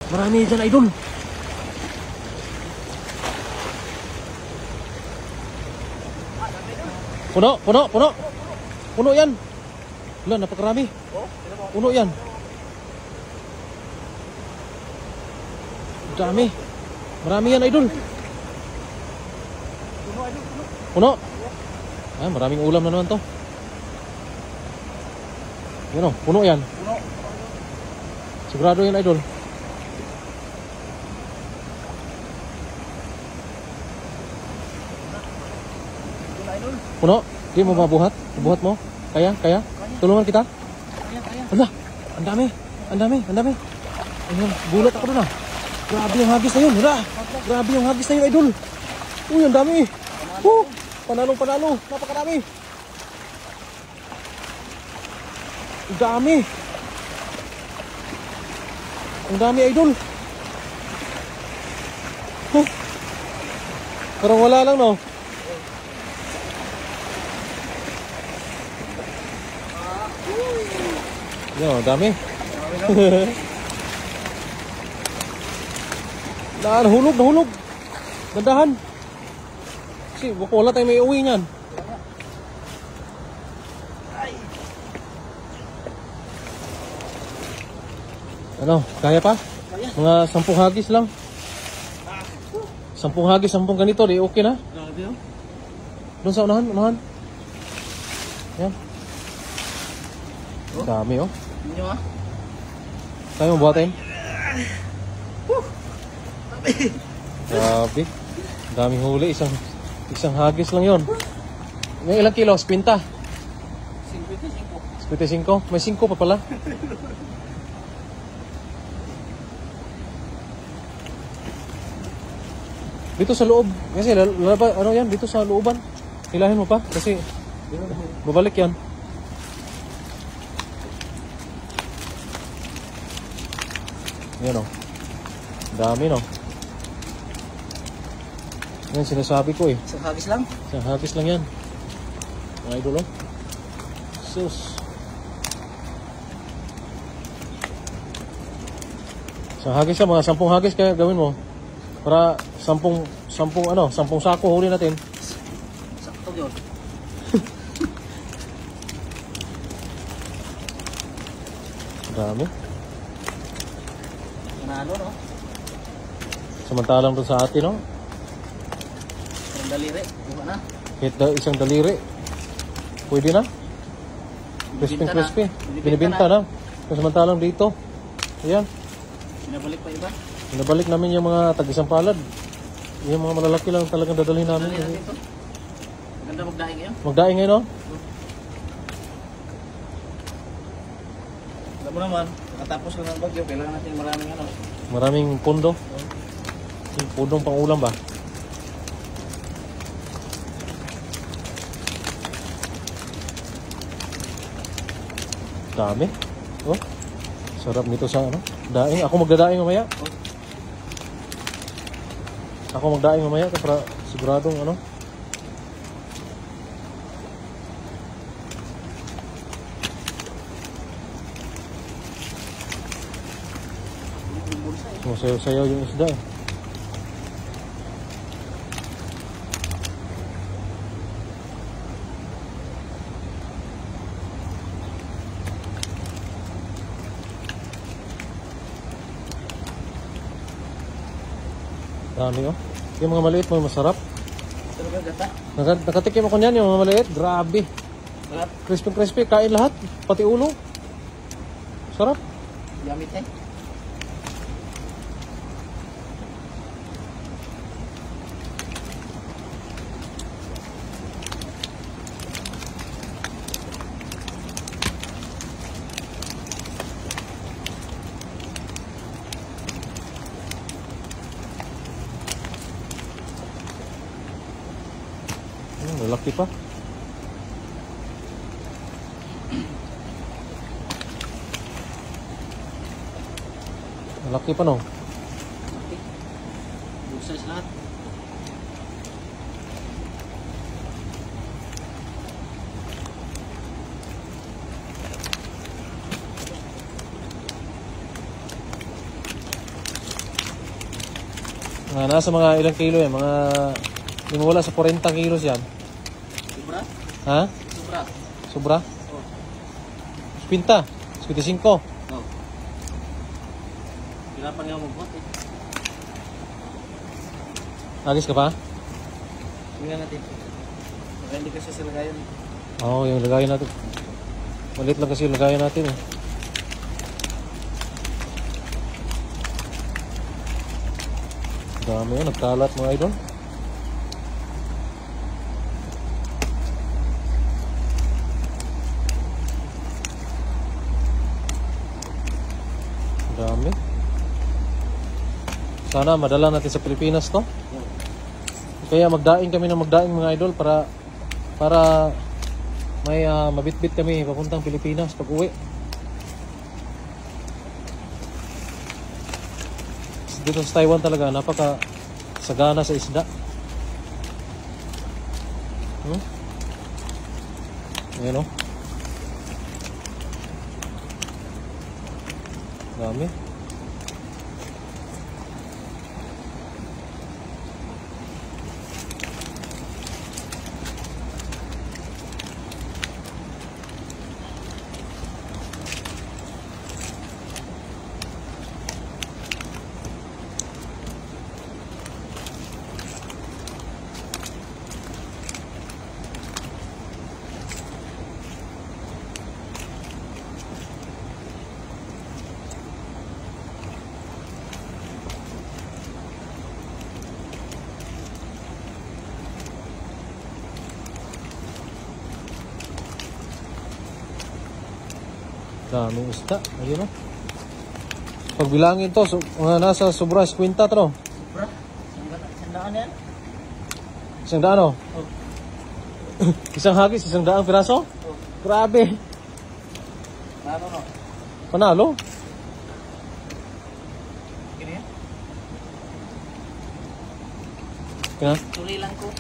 Marami dyan, idol. Puno, puno, puno. Puno yan. Wala, napakarami. Puno yan. Dami. Marami yan, idol. Puno. Ah, maraming ulam na naman to. Yan o, puno yan. Sigurado yan, idol. Puno. Di mo mabuhat? Mabuhat mo? Kaya? Kaya? Tulungan kita? Ala, ang dami. Ang dami, ang dami. Ayan, gulat ako doon ah. Grabe yung hagis na yun. Hala, grabe yung hagis na yun, idol. Uy, ang dami. Panalong panalo. Napakarami. Ang dami. Ang dami, idol. Parang wala lang, no? Yo, dami. Nahulog, nahulog. Dandahan. Kasi wala tayong may uwi niyan. Ano, kaya pa? Mga 10 hagis lang. 10 hagis, 10 ganito, di okay na? Doon sa unahan, unahan. Yan. Dami, oh. Kaya mo buhatin? Grabe. Daming huli. Isang hagis lang yun. May ilang kilo? 50? 55. May 5 pa pala. Dito sa loob. Kasi ano yan? Dito sa looban. Hilahin mo pa. Kasi babalik yan. Yan o. Dami no. Yan sinasabi ko eh. Isang hagis lang? Isang hagis lang yan. Mga idol o. Sus. Isang hagis lang. Mga 10 hagis kaya gawin mo. Para 10 sako huli natin. Sakto yun. Dami. Nanalo, no? Samantalang doon sa atin, no? Isang daliri. Diba na? Kahit isang daliri. Pwede na. Crispy, crispy. Binibinta na. Samantalang dito. Ayan. Pinabalik pa iba? Pinabalik namin yung mga tag-isang palad. Yung mga malalaki lang talagang dadalhin namin. Maganda magdaing ngayon? Magdaing ngayon, no? Alam mo naman, nakatapos lang ng bagyo, kailangan natin maraming ano. Maraming pundo. Pundong pang ulam ba? Dami. Oh. Sarap nito sa ano? Daing. Ako magdadaing mamaya. Ako magdaing mamaya para siguradong ano. Sayaw-sayaw yung isda eh. Dami oh. Yung mga maliit mo masarap. Nakatikim ako niyan yung mga maliit. Grabe. Crispy crispy. Kain lahat. Pati ulo. Sarap. Yummy eh. Malaki pa. Malaki pa no. Good size lahat. Nasa mga ilang kilo yan, mga hindi mo wala sa 40 kilos yan. Sobra? Ha? Sobra. Sobra? Oh. 50, 55. Oh. Hirapan nga magbuhat eh. Agis ka pa? Tingnan natin. Baka hindi kasi sa lagayan. Oo, yung lagayan natin. Malit lang kasi yung lagayan natin eh. Dami yun, nagkalat mga idol. Dami. Sana madala natin sa Pilipinas to. Kaya magdaing kami ng magdaing mga idol para may mabitbit kami papuntang Pilipinas pag uwi. Dito sa Taiwan talaga napaka sagana sa isda. Ayan o. Dami. Daming isda. Ayun o. Pag bilangin to, mga nasa sobra 50 to no? Sobra? Sandaan yan? Isang daan o? Oh. Isang hagis, isang daang piraso? Oh. Grabe. Ano no? Panalo. Ganyan? Kaya? Tuloy lang ko.